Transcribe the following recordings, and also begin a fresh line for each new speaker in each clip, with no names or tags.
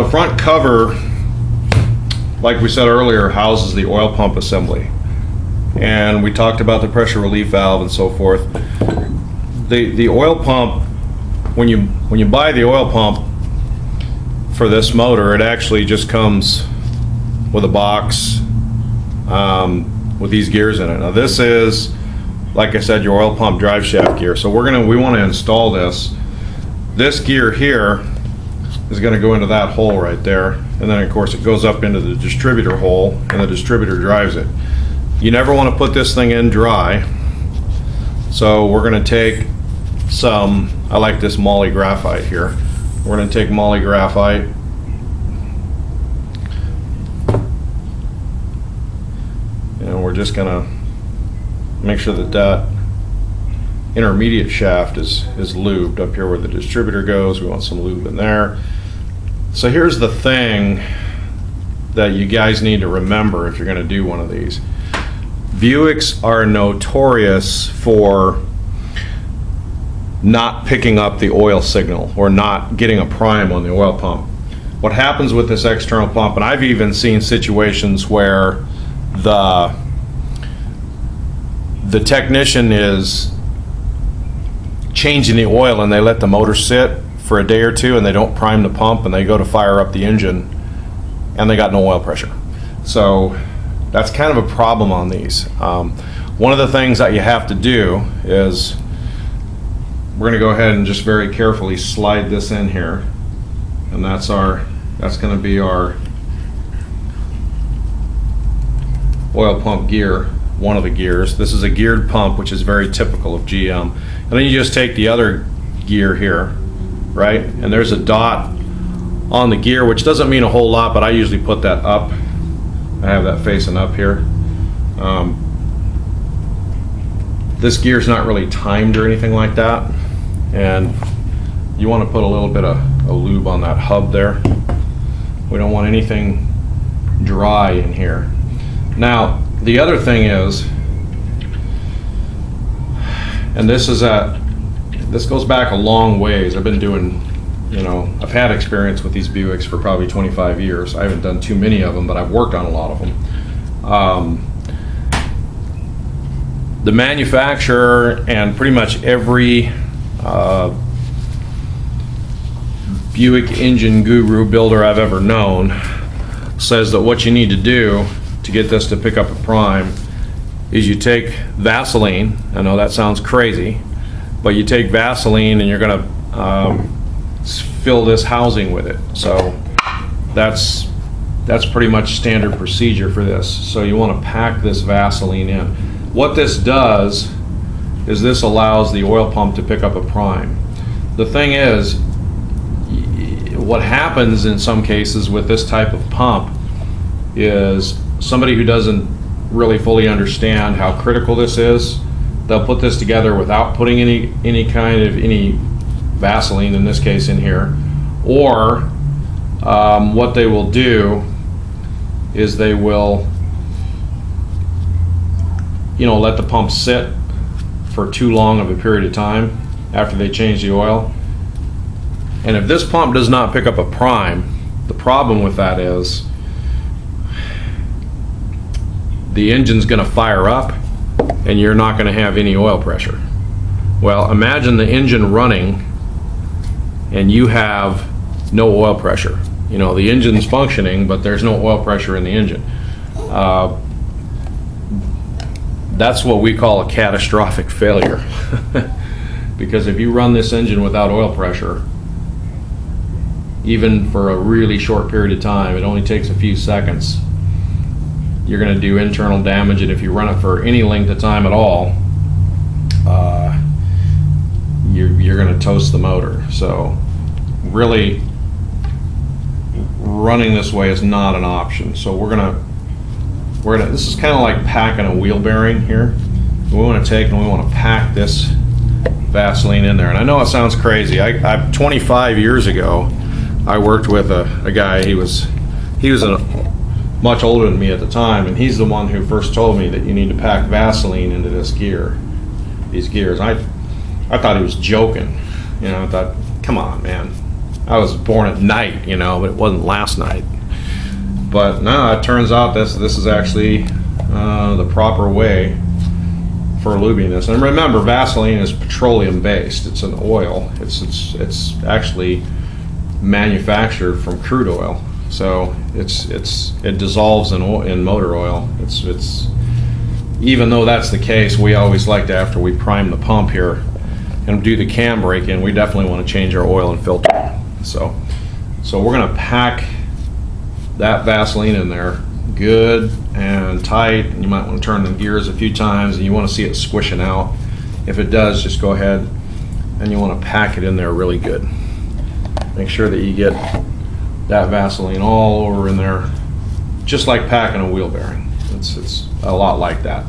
the front cover, like we said earlier, houses the oil pump assembly. And we talked about the pressure relief valve and so forth. The oil pump, when you buy the oil pump for this motor, it actually just comes with a box with these gears in it. Now this is, like I said, your oil pump drive shaft gear. So we want to install this. This gear here is going to go into that hole right there, and then of course it goes up into the distributor hole, and the distributor drives it. You never want to put this thing in dry, so we're going to take some, I like this moly graphite here. We're going to take moly graphite, and we're just going to make sure that that intermediate shaft is lubed up here where the distributor goes. We want some lube in there. So here's the thing that you guys need to remember if you're going to do one of these. Buicks are notorious for not picking up the oil signal or not getting a prime on the oil pump. What happens with this external pump, and I've even seen situations where the technician is changing the oil and they let the motor sit for a day or two and they don't prime the pump, and they go to fire up the engine and they got no oil pressure. So that's kind of a problem on these. One of the things that you have to do is we're going to go ahead and just very carefully slide this in here, and that's going to be our oil pump gear, one of the gears. This is a geared pump, which is very typical of GM. And then you just take the other gear here, right? And there's a dot on the gear, which doesn't mean a whole lot, but I usually put that up. I have that facing up here. This gear's not really timed or anything like that. And you want to put a little bit of lube on that hub there. We don't want anything dry in here. Now, the other thing is, and this goes back a long ways. I've been doing, I've had experience with these Buicks for probably 25 years. I haven't done too many of them, but I've worked on a lot of them. The manufacturer and pretty much every Buick engine guru builder I've ever known says that what you need to do to get this to pick up a prime is you take Vaseline. I know that sounds crazy, but you take Vaseline and you're going to fill this housing with it. So that's pretty much standard procedure for this. So you want to pack this Vaseline in. What this does is this allows the oil pump to pick up a prime. The thing is, what happens in some cases with this type of pump is somebody who doesn't really fully understand how critical this is, they'll put this together without putting any Vaseline, in this case, in here. Or what they will do is they will let the pump sit for too long of a period of time after they change the oil. And if this pump does not pick up a prime, the problem with that is the engine's going to fire up and you're not going to have any oil pressure. Well, imagine the engine running and you have no oil pressure. The engine's functioning, but there's no oil pressure in the engine. That's what we call a catastrophic failure. Because if you run this engine without oil pressure, even for a really short period of time, it only takes a few seconds, you're going to do internal damage. And if you run it for any length of time at all, you're going to toast the motor. So really, running this way is not an option. So we're gonna this is kind of like packing a wheel bearing here. We want to take and we want to pack this Vaseline in there. And I know it sounds crazy. I 25 years ago, I worked with a guy. He was much older than me at the time, and he's the one who first told me that you need to pack Vaseline into these gears. I thought he was joking. I thought, come on, man. I was born at night, you know, but it wasn't last night. But no, it turns out this is actually the proper way for lubing this. And remember, Vaseline is petroleum based. It's an oil. It's actually manufactured from crude oil. So it dissolves in motor oil. It's even though that's the case, we always like to, after we prime the pump here and do the cam break in, we definitely want to change our oil and filter. So we're going to pack that Vaseline in there good and tight. And you might want to turn the gears a few times, and you want to see it squishing out. If it does, just go ahead and you want to pack it in there really good. Make sure that you get that Vaseline all over in there, just like packing a wheel bearing. It's a lot like that.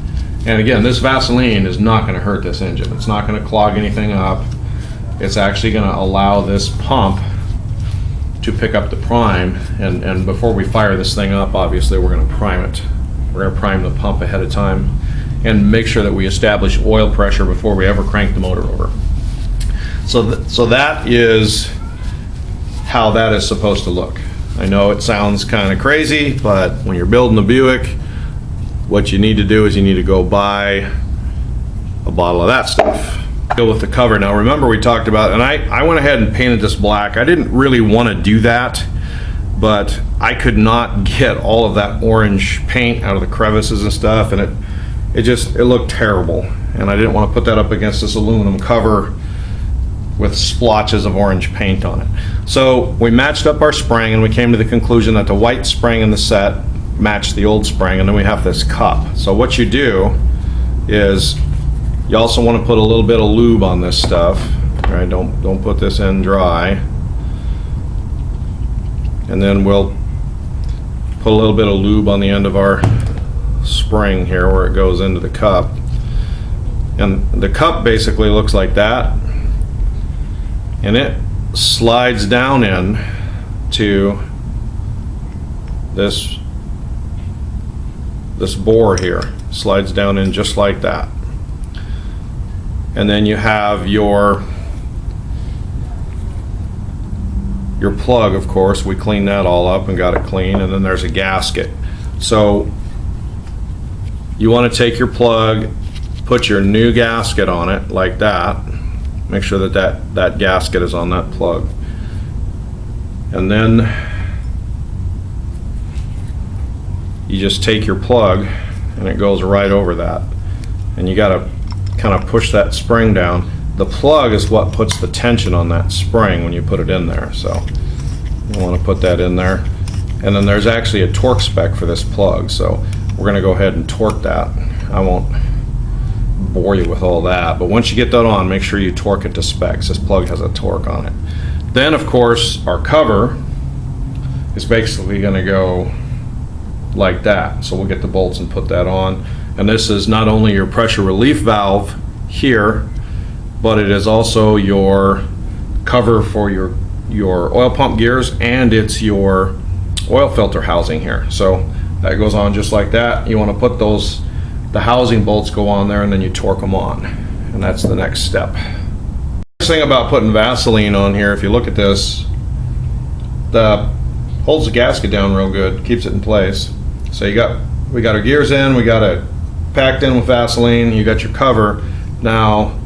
And again, this Vaseline is not going to hurt this engine. It's not going to clog anything up. It's actually going to allow this pump to pick up the prime. And before we fire this thing up, obviously we're going to prime it. We're going to prime the pump ahead of time and make sure that we establish oil pressure before we ever crank the motor over. So that is how that is supposed to look. I know it sounds kind of crazy, but when you're building a Buick, what you need to do is you need to go buy a bottle of that stuff. Go with the cover. Now remember, we talked about, and I went ahead and painted this black. I didn't really want to do that, but I could not get all of that orange paint out of the crevices and stuff, and it looked terrible. And I didn't want to put that up against this aluminum cover with splotches of orange paint on it. So we matched up our spring, and we came to the conclusion that the white spring in the set matched the old spring, and then we have this cup. So what you do is you also want to put a little bit of lube on this stuff. All right, don't put this in dry. And then we'll put a little bit of lube on the end of our spring here where it goes into the cup. And the cup basically looks like that, and it slides down in to this bore here. Slides down in just like that. And then you have your plug, of course. We cleaned that all up and got it clean. And then there's a gasket. So you want to take your plug, put your new gasket on it like that. Make sure that gasket is on that plug. And then you just take your plug and it goes right over that. And you got to kind of push that spring down. The plug is what puts the tension on that spring when you put it in there. So you want to put that in there. And then there's actually a torque spec for this plug. So we're going to go ahead and torque that. I won't bore you with all that, but once you get that on, make sure you torque it to specs. This plug has a torque on it. Then of course our cover is basically going to go like that. So we'll get the bolts and put that on. And this is not only your pressure relief valve here, but it is also your cover for your oil pump gears, and it's your oil filter housing here. So that goes on just like that. You want to put the housing bolts go on there, and then you torque them on, and that's the next step. Next thing about putting Vaseline on here, if you look at this, holds the gasket down real good, keeps it in place. So we got our gears in, we got it packed in with Vaseline, you got your cover. Now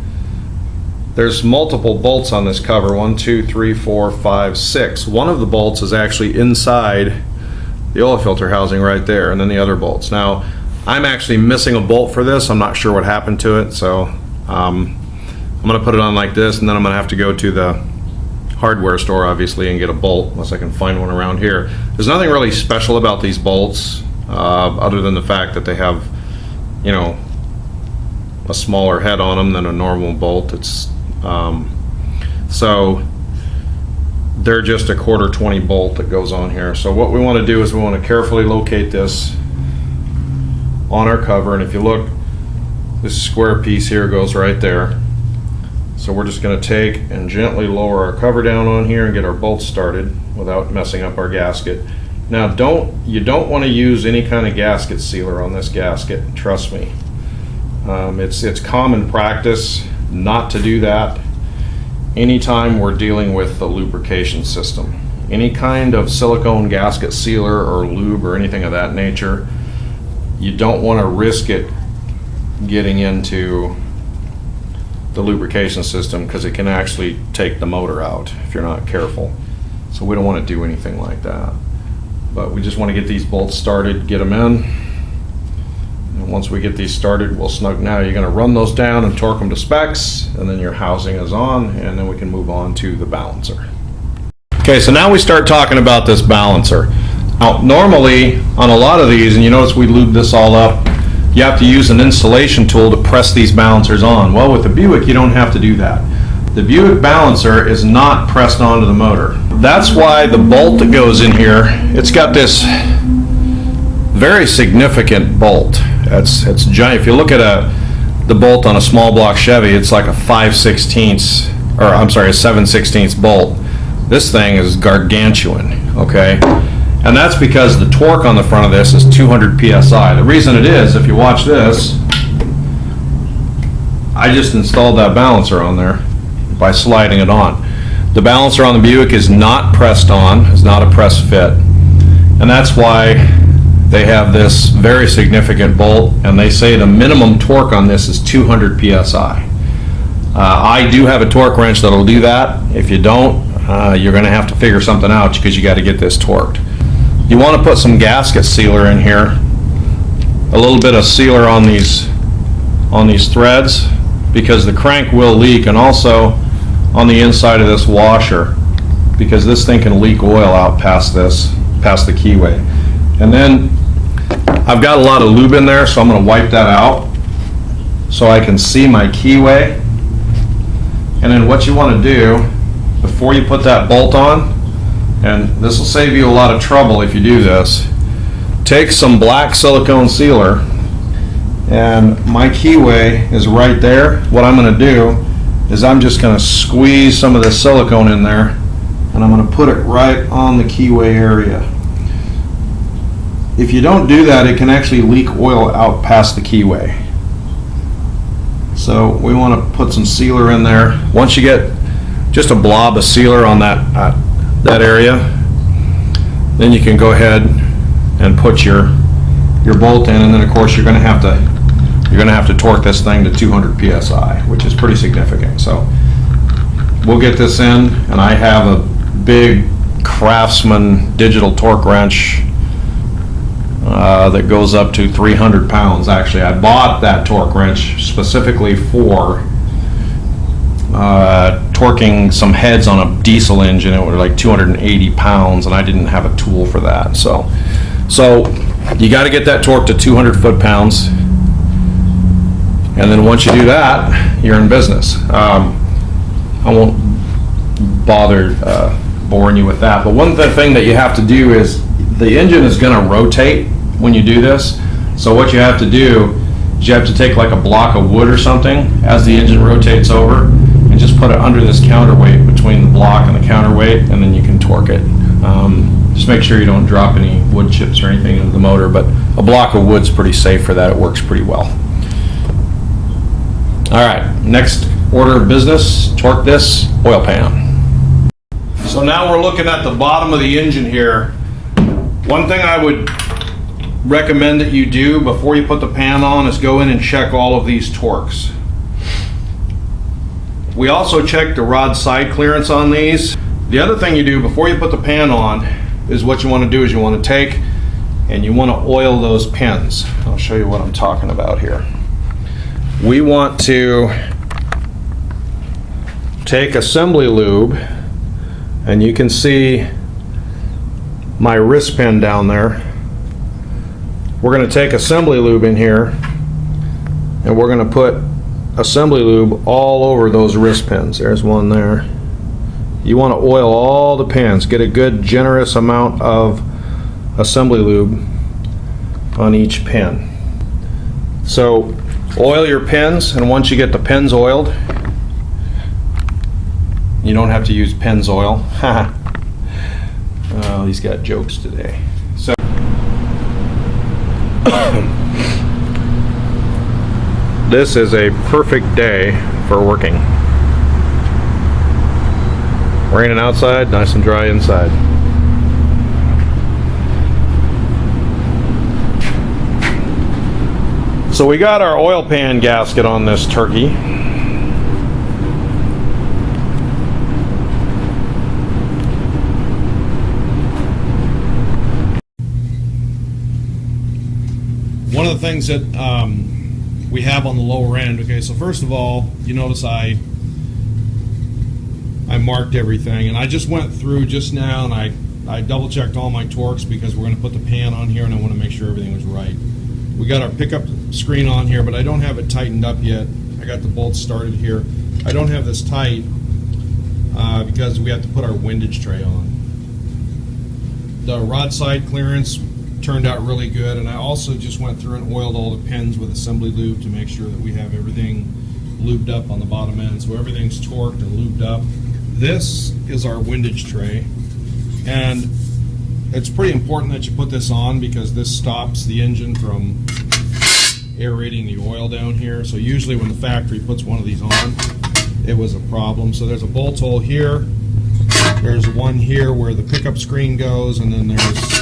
there's multiple bolts on this cover, 1, 2, 3, 4, 5, 6. One of the bolts is actually inside the oil filter housing right there, and then the other bolts. Now I'm actually missing a bolt for this. I'm not sure what happened to it, so I'm going to put it on like this, and then I'm going to have to go to the hardware store, obviously, and get a bolt, unless I can find one around here. There's nothing really special about these bolts, other than the fact that they have, you know, a smaller head on them than a normal bolt. It's so they're just a 1/4 bolt that goes on here. So what we want to do is we want to carefully locate this on our cover, and if you look, this square piece here goes right there. So we're just going to take and gently lower our cover down on here and get our bolts started without messing up our gasket. Now you don't want to use any kind of gasket sealer on this gasket, trust me. It's common practice not to do that. anytime we're dealing with the lubrication system. Any kind of silicone gasket sealer or lube or anything of that nature, you don't want to risk it getting into the lubrication system because it can actually take the motor out if you're not careful. So we don't want to do anything like that. But we just want to get these bolts started, get them in. And once we get these started, we'll snug. Now you're going to run those down and torque them to specs, and then your housing is on, and then we can move on to the balancer. Okay, so now we start talking about this balancer. Now, normally on a lot of these, and you notice we lubed this all up, you have to use an installation tool to press these balancers on. Well, with the Buick, you don't have to do that. The Buick balancer is not pressed onto the motor. That's why the bolt that goes in here, it's got this very significant bolt. It's giant. If you look at the bolt on a small block Chevy, it's like a 5/16, or I'm sorry, a 7/16 bolt. This thing is gargantuan, okay? And that's because the torque on the front of this is 200 PSI. The reason it is, if you watch this, I just installed that balancer on there by sliding it on. The balancer on the Buick is not pressed on, it's not a press fit. And that's why they have this very significant bolt, and they say the minimum torque on this is 200 PSI. I do have a torque wrench that'll do that. If you don't, you're gonna have to figure something out because you gotta get this torqued. You want to put some gasket sealer in here, a little bit of sealer on these threads, because the crank will leak, and also on the inside of this washer, because this thing can leak oil out past the keyway. And then I've got a lot of lube in there, so I'm going to wipe that out so I can see my keyway. And then what you want to do before you put that bolt on, and this will save you a lot of trouble if you do this, take some black silicone sealer, and my keyway is right there. What I'm going to do is I'm just going to squeeze some of this silicone in there, and I'm going to put it right on the keyway area. If you don't do that, it can actually leak oil out past the keyway. So we want to put some sealer in there. Once you get just a blob of sealer on that area, then you can go ahead and put your bolt in, and then of course you're going to have to torque this thing to 200 PSI, which is pretty significant. So we'll get this in, and I have a big Craftsman digital torque wrench that goes up to 300 pounds. Actually, I bought that torque wrench specifically for torquing some heads on a diesel engine. It was like 280 pounds, and I didn't have a tool for that. So you got to get that torque to 200 foot-pounds, and then once you do that, you're in business. I won't bother boring you with that, but one thing that you have to do is the engine is going to rotate when you do this. So what you have to do is you have to take like a block of wood or something as the engine rotates over, and just put it under this counterweight between the block and the counterweight, and then you can torque it. Just make sure you don't drop any wood chips or anything into the motor, but a block of wood's pretty safe for that. It works pretty well. All right, next order of business, torque this oil pan. So now we're looking at the bottom of the engine here. One thing I would recommend that you do before you put the pan on is go in and check all of these torques. We also check the rod side clearance on these. The other thing you do before you put the pan on is what you want to do is you want to take and you want to oil those pins. I'll show you what I'm talking about here. We want to take assembly lube, and you can see my wrist pin down there. We're going to take assembly lube in here, and we're going to put assembly lube all over those wrist pins. There's one there. You want to oil all the pins. Get a good generous amount of assembly lube on each pin. So oil your pins, and once you get the pins oiled, you don't have to use Pennzoil. Oh, he's got jokes today. So this is a perfect day for working. Raining outside, nice and dry inside. So we got our oil pan gasket on this turkey. One of the things that we have on the lower end, okay, so first of all, you notice I marked everything, and I just went through just now and I double checked all my torques because we're going to put the pan on here and I want to make sure everything was right. We got our pickup screen on here, but I don't have it tightened up yet. I got the bolts started here. I don't have this tight because we have to put our windage tray on. The rod side clearance turned out really good, and I also just went through and oiled all the pins with assembly lube to make sure that we have everything lubed up on the bottom end, so everything's torqued and lubed up. This is our windage tray, and it's pretty important that you put this on because this stops the engine from aerating the oil down here. So usually when the factory puts one of these on, it was a problem. So there's a bolt hole here, there's one here where the pickup screen goes, and then there's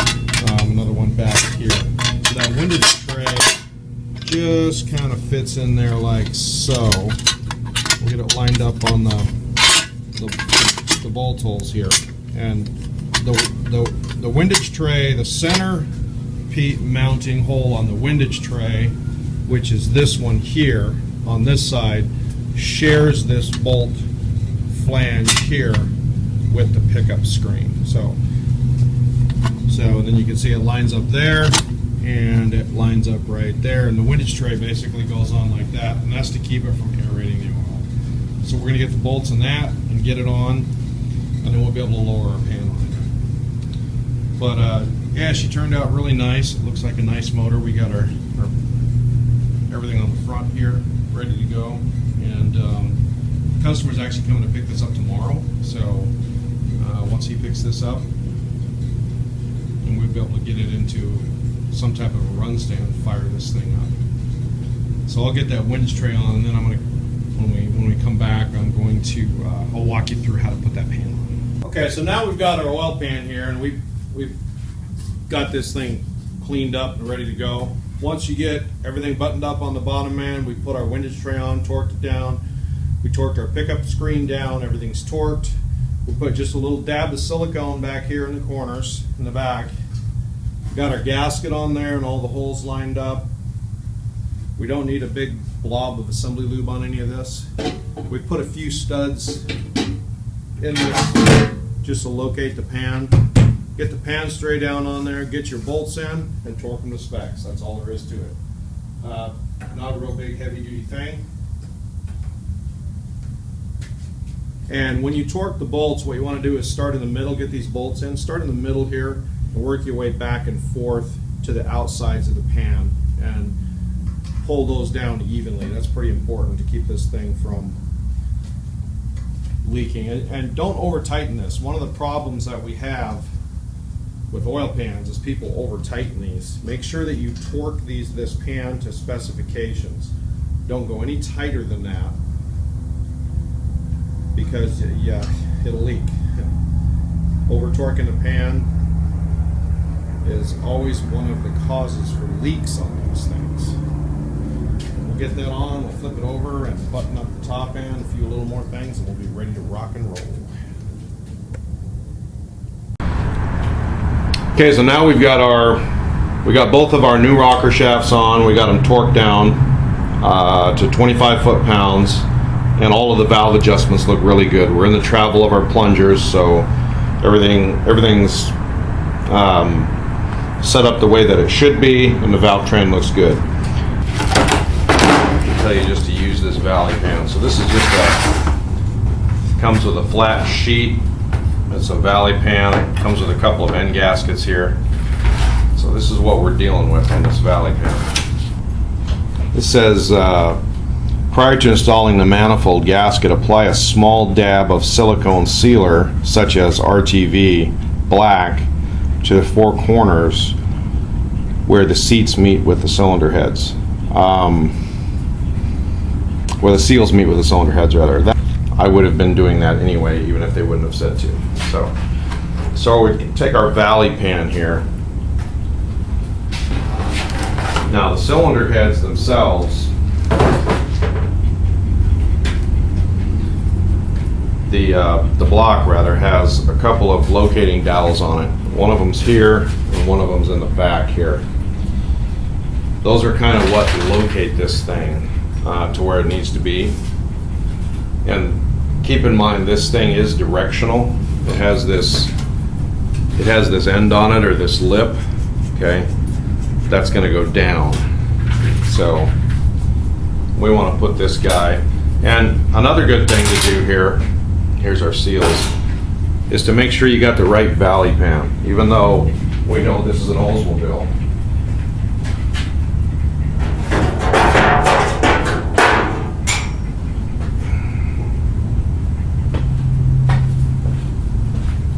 another one back here. So that windage tray just kind of fits in there like so. We'll get it lined up on the bolt holes here. And the windage tray, the center mounting hole on the windage tray, which is this one here on this side, shares this bolt flange here with the pickup screen. So then you can see it lines up there and it lines up right there, and the windage tray basically goes on like that, and that's to keep it from aerating the oil. So we're going to get the bolts in that and get it on, and then we'll be able to lower our pan on it. But yeah, she turned out really nice. It looks like a nice motor. We got our everything on the front here ready to go, and the customer's actually coming to pick this up tomorrow. So once he picks this up, and we'll be able to get it into some type of a run stand and fire this thing up. So I'll get that windage tray on, and then I'm going to, when we come back, I'm going to I'll walk you through how to put that pan on. Okay, so now we've got our oil pan here, and we've got this thing cleaned up and ready to go. Once you get everything buttoned up on the bottom end, we put our windage tray on, torqued it down. We torqued our pickup screen down, everything's torqued. We put just a little dab of silicone back here in the corners, in the back. We got our gasket on there and all the holes lined up. We don't need a big blob of assembly lube on any of this. We put a few studs in this just to locate the pan. Get the pan straight down on there, get your bolts in, and torque them to specs. That's all there is to it. Not a real big heavy duty thing. And when you torque the bolts, what you want to do is start in the middle, get these bolts in, start in the middle here, and work your way back and forth to the outsides of the pan, and pull those down evenly. That's pretty important to keep this thing from leaking. And don't over tighten this. One of the problems that we have with oil pans is people over tighten these. Make sure that you torque this pan to specifications. Don't go any tighter than that, because yeah, it'll leak. Over torquing the pan is always one of the causes for leaks on these things. We'll get that on, we'll flip it over and button up the top end, a few little more things, and we'll be ready to rock and roll. Okay, so now we got both of our new rocker shafts on. We got them torqued down to 25 foot-pounds, and all of the valve adjustments look really good. We're in the travel of our plungers, so everything's set up the way that it should be, and the valve train looks good. I can tell you just to use this valley pan. So this is just comes with a flat sheet. It's a valley pan. It comes with a couple of end gaskets here. So this is what we're dealing with on this valley pan. It says, prior to installing the manifold gasket, apply a small dab of silicone sealer, such as RTV black, to the four corners where the seats meet with the cylinder heads. Where the seals meet with the cylinder heads, rather. I would have been doing that anyway, even if they wouldn't have said to. So we take our valley pan here. Now the cylinder heads themselves, the block rather, has a couple of locating dowels on it. One of them's here and one of them's in the back here. Those are kind of what locate this thing to where it needs to be. And keep in mind, this thing is directional. It has this end on it, or this lip, okay? That's going to go down. So we want to put this guy. And another good thing to do here, here's our seals, is to make sure you got the right valley pan, even though we know this is an Oldsmobile.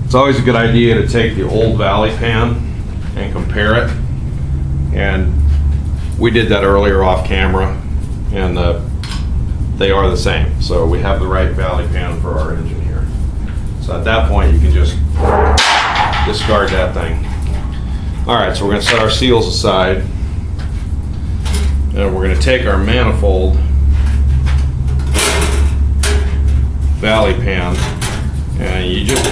It's always a good idea to take the old valley pan and compare it. And we did that earlier off camera, and they are the same. So we have the right valley pan for our engine here. So at that point, you can just discard that thing. All right, so we're going to set our seals aside, and we're going to take our manifold valley pan, and you just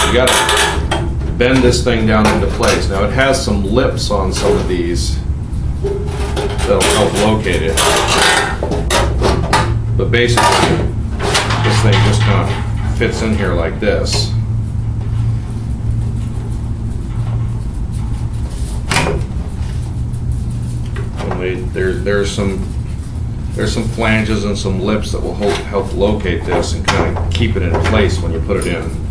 you got to bend this thing down into place. Now it has some lips on some of these that'll help locate it, but basically this thing just kind of fits in here like this. There's some flanges and some lips that will help locate this and kind of keep it in place when you put it in.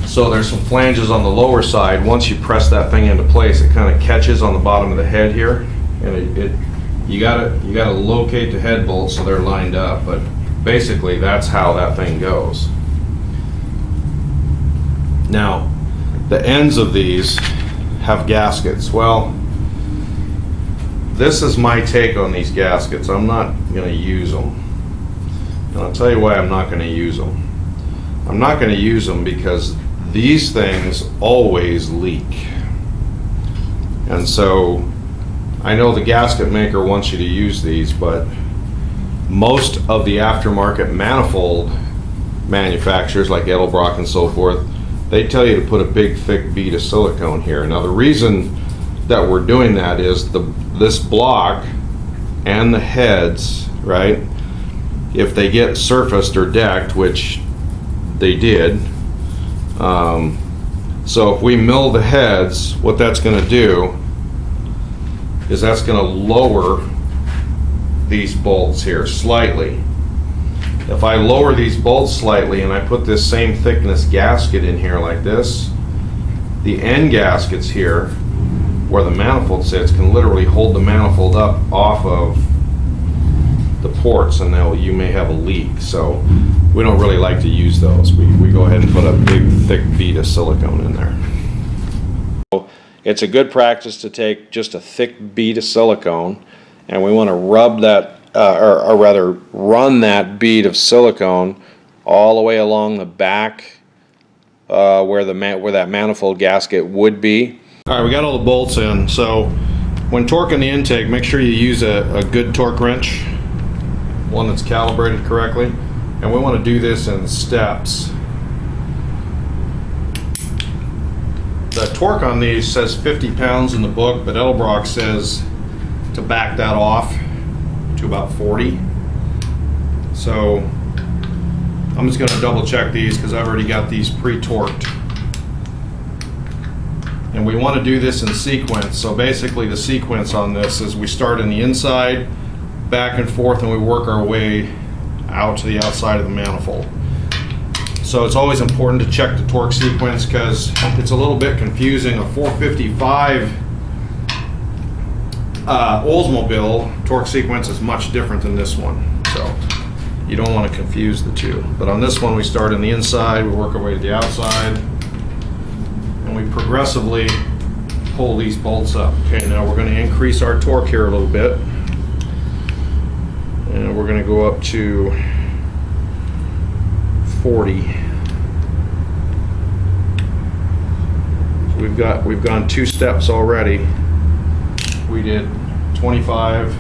So there's some flanges on the lower side. Once you press that thing into place, it kind of catches on the bottom of the head here, and you gotta locate the head bolts so they're lined up. But basically, that's how that thing goes. Now, the ends of these have gaskets. Well, this is my take on these gaskets. I'm not going to use them. And I'll tell you why I'm not going to use them. I'm not going to use them because these things always leak. And so I know the gasket maker wants you to use these, but most of the aftermarket manifold manufacturers like Edelbrock and so forth, they tell you to put a big thick bead of silicone here. Now the reason that we're doing that is this block and the heads, right, if they get surfaced or decked, which they did, so if we mill the heads, what that's going to do is that's going to lower these bolts here slightly. If I lower these bolts slightly and I put this same thickness gasket in here like this, the end gaskets here where the manifold sits can literally hold the manifold up off of the ports, and you may have a leak. So we don't really like to use those. We go ahead and put a big thick bead of silicone in there. So it's a good practice to take just a thick bead of silicone, and we want to rub that, or rather run that bead of silicone all the way along the back where that manifold gasket would be. All right, we got all the bolts in. So when torquing the intake, make sure you use a good torque wrench, one that's calibrated correctly, and we want to do this in steps. The torque on these says 50 pounds in the book, but Edelbrock says to back that off to about 40. So I'm just going to double check these because I've already got these pre-torqued. And we want to do this in sequence. So basically the sequence on this is we start in the inside, back and forth, and we work our way out to the outside of the manifold. So it's always important to check the torque sequence because it's a little bit confusing. A 455 Oldsmobile torque sequence is much different than this one. So you don't want to confuse the two. But on this one, we start in the inside, we work our way to the outside, and we progressively pull these bolts up. Okay, now we're going to increase our torque here a little bit. And we're going to go up to 40. So we've gone 2 steps already. We did 25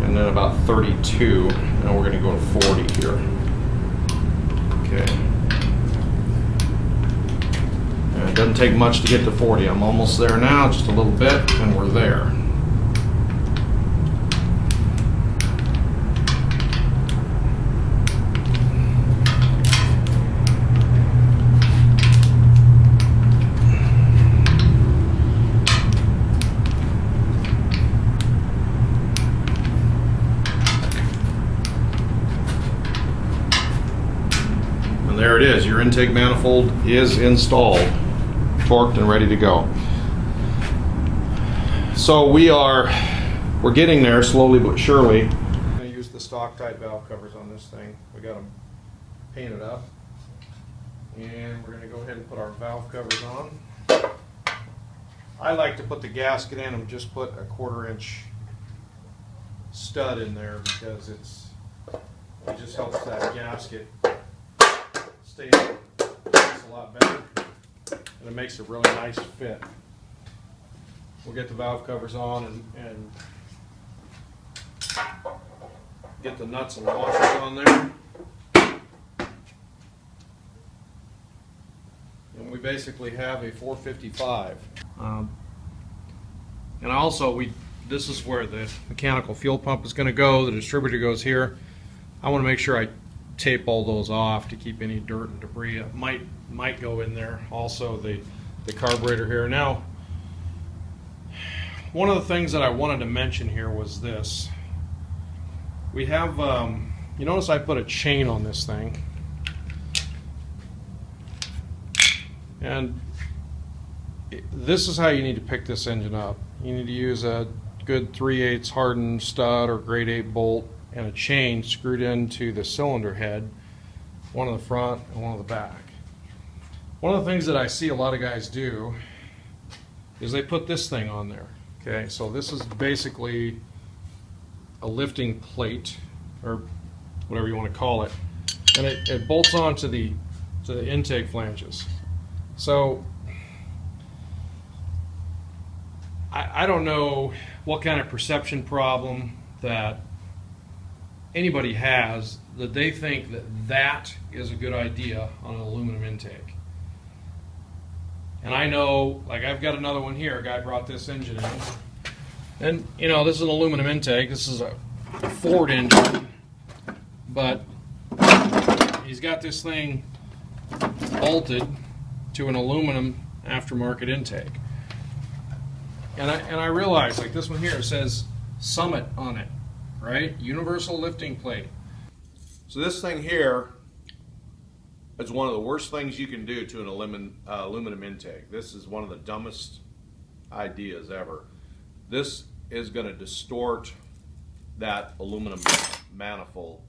and then about 32. Now we're going to go to 40 here. Okay. And it doesn't take much to get to 40. I'm almost there now, just a little bit, and we're there. And there it is. Your intake manifold is installed, torqued and ready to go. So we're getting there slowly but surely. I'm going to use the stock type valve covers on this thing. We got them painted up. And we're going to go ahead and put our valve covers on. I like to put the gasket in and just put a 1/4 inch stud in there because it just helps that gasket stay a lot better, and it makes a really nice fit. We'll get the valve covers on and get the nuts and washers on there. And we basically have a 455. And also, this is where the mechanical fuel pump is going to go. The distributor goes here. I want to make sure I tape all those off to keep any dirt and debris. It might go in there. Also, the carburetor here. Now, one of the things that I wanted to mention here was this. We have, you notice I put a chain on this thing. And this is how you need to pick this engine up. You need to use a good 3/8 hardened stud or grade 8 bolt and a chain screwed into the cylinder head, one on the front and one on the back. One of the things that I see a lot of guys do is they put this thing on there. Okay, so this is basically a lifting plate, or whatever you want to call it, and it bolts onto the intake flanges. So I don't know what kind of perception problem that anybody has that they think that is a good idea on an aluminum intake. And I know, like, I've got another one here. A guy brought this engine in, and you know, this is an aluminum intake. This is a Ford engine, but he's got this thing bolted to an aluminum aftermarket intake. And I realize, like, this one here says Summit on it, right? Universal lifting plate. So this thing here is one of the worst things you can do to an aluminum intake. This is one of the dumbest ideas ever. This is going to distort that aluminum manifold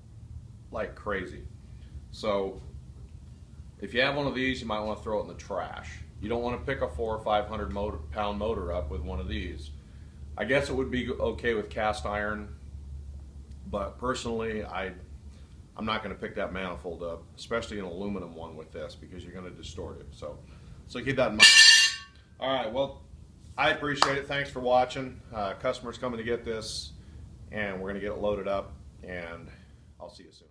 like crazy. So if you have one of these, you might want to throw it in the trash. You don't want to pick a 400 or 500 pound motor up with one of these. I guess it would be okay with cast iron, but personally, I'm not going to pick that manifold up, especially an aluminum one with this, because you're going to distort it. So keep that in mind. All right, well, I appreciate it. Thanks for watching. Customers coming to get this, and we're going to get it loaded up, and I'll see you soon.